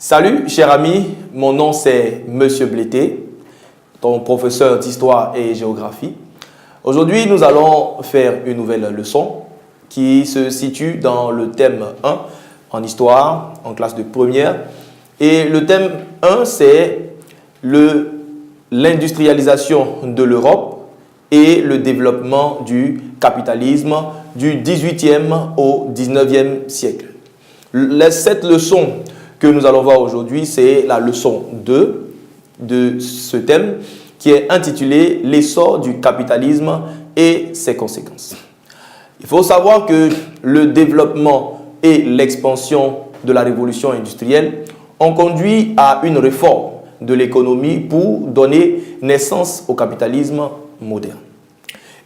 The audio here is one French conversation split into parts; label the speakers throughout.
Speaker 1: Salut, cher ami, mon nom c'est Monsieur Blété, ton professeur d'histoire et géographie. Aujourd'hui, nous allons faire une nouvelle leçon qui se situe dans le thème 1 en histoire, en classe de première. Et le thème 1, c'est l'industrialisation de l'Europe et le développement du capitalisme du 18e au 19e siècle. Cette leçon que nous allons voir aujourd'hui, c'est la leçon 2 de ce thème qui est intitulée « L'essor du capitalisme et ses conséquences ». Il faut savoir que le développement et l'expansion de la révolution industrielle ont conduit à une réforme de l'économie pour donner naissance au capitalisme moderne.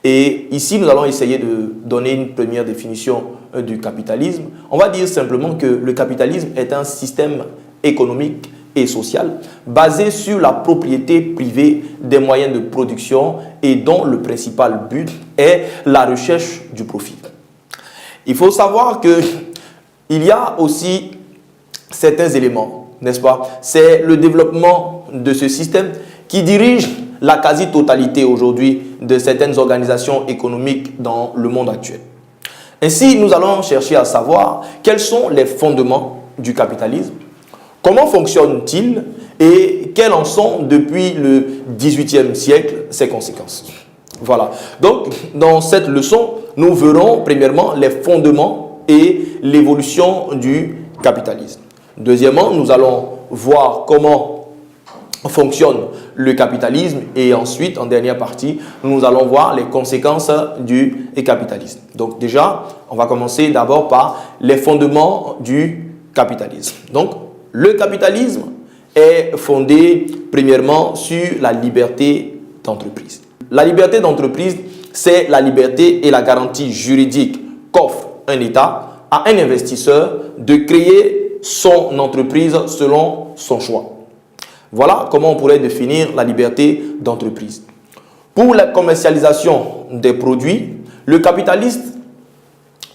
Speaker 1: Et ici, nous allons essayer de donner une première définition du capitalisme. On va dire simplement que le capitalisme est un système économique et social basé sur la propriété privée des moyens de production et dont le principal but est la recherche du profit. Il faut savoir qu'il y a aussi certains éléments, n'est-ce pas? C'est le développement de ce système qui dirige la quasi-totalité aujourd'hui de certaines organisations économiques dans le monde actuel. Ainsi, nous allons chercher à savoir quels sont les fondements du capitalisme, comment fonctionne-t-il et quelles en sont depuis le XVIIIe siècle ses conséquences. Voilà. Donc, dans cette leçon, nous verrons premièrement les fondements et l'évolution du capitalisme. Deuxièmement, nous allons voir comment fonctionne le capitalisme et ensuite, en dernière partie, nous allons voir les conséquences du capitalisme. Donc déjà, on va commencer d'abord par les fondements du capitalisme. Donc, le capitalisme est fondé premièrement sur la liberté d'entreprise. La liberté d'entreprise, c'est la liberté et la garantie juridique qu'offre un État à un investisseur de créer son entreprise selon son choix. Voilà comment on pourrait définir la liberté d'entreprise. Pour la commercialisation des produits, le capitaliste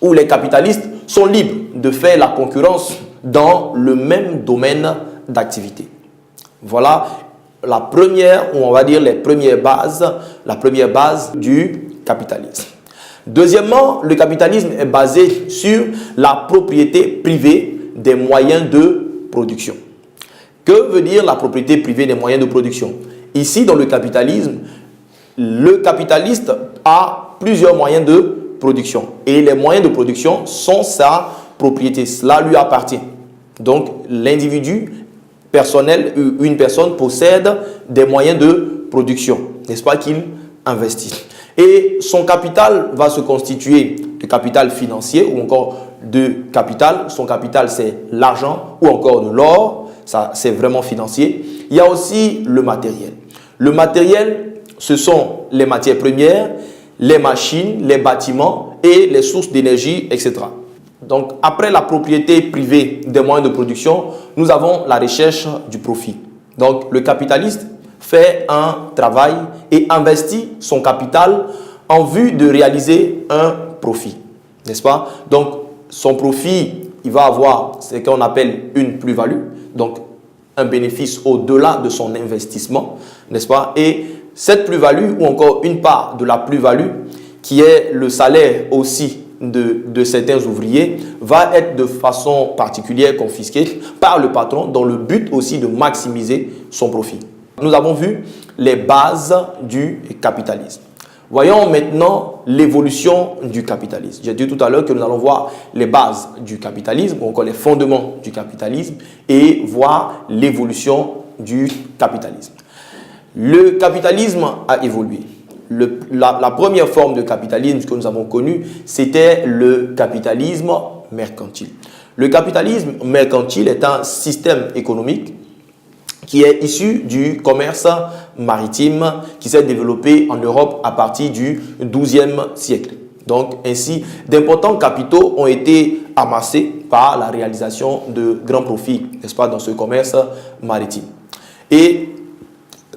Speaker 1: ou les capitalistes sont libres de faire la concurrence dans le même domaine d'activité. Voilà la première, ou on va dire la première base du capitalisme. Deuxièmement, le capitalisme est basé sur la propriété privée des moyens de production. Que veut dire la propriété privée des moyens de production? Ici, dans le capitalisme, le capitaliste a plusieurs moyens de production. Et les moyens de production sont sa propriété. Cela lui appartient. Donc, l'individu personnel, une personne possède des moyens de production. N'est-ce pas qu'il investit? Et son capital va se constituer de capital financier ou encore de capital. Son capital, c'est l'argent ou encore de l'or. Ça, c'est vraiment financier. Il y a aussi le matériel. Le matériel, ce sont les matières premières, les machines, les bâtiments et les sources d'énergie, etc. Donc, après la propriété privée des moyens de production, nous avons la recherche du profit. Donc, le capitaliste fait un travail et investit son capital en vue de réaliser un profit. N'est-ce pas? Donc, son profit, il va avoir ce qu'on appelle une plus-value. Donc, un bénéfice au-delà de son investissement, n'est-ce pas? Et cette plus-value, ou encore une part de la plus-value, qui est le salaire aussi de certains ouvriers, va être de façon particulière confisquée par le patron dans le but aussi de maximiser son profit. Nous avons vu les bases du capitalisme. Voyons maintenant l'évolution du capitalisme. J'ai dit tout à l'heure que nous allons voir les bases du capitalisme, ou encore les fondements du capitalisme, et voir l'évolution du capitalisme. Le capitalisme a évolué. La première forme de capitalisme que nous avons connue, c'était le capitalisme mercantile. Le capitalisme mercantile est un système économique qui est issu du commerce maritime qui s'est développé en Europe à partir du XIIe siècle. Donc, ainsi, d'importants capitaux ont été amassés par la réalisation de grands profits, n'est-ce pas, dans ce commerce maritime. Et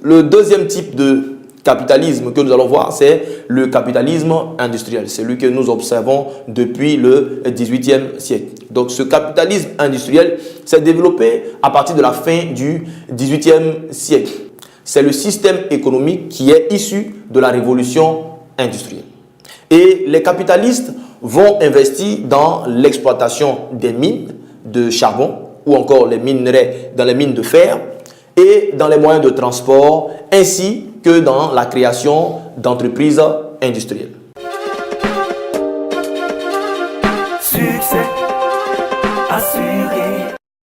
Speaker 1: le deuxième type de capitalisme que nous allons voir, c'est le capitalisme industriel, celui que nous observons depuis le XVIIIe siècle. Donc ce capitalisme industriel s'est développé à partir de la fin du XVIIIe siècle. C'est le système économique qui est issu de la révolution industrielle. Et les capitalistes vont investir dans l'exploitation des mines de charbon ou encore les minerais dans les mines de fer et dans les moyens de transport ainsi que dans la création d'entreprises industrielles.
Speaker 2: Succès assuré.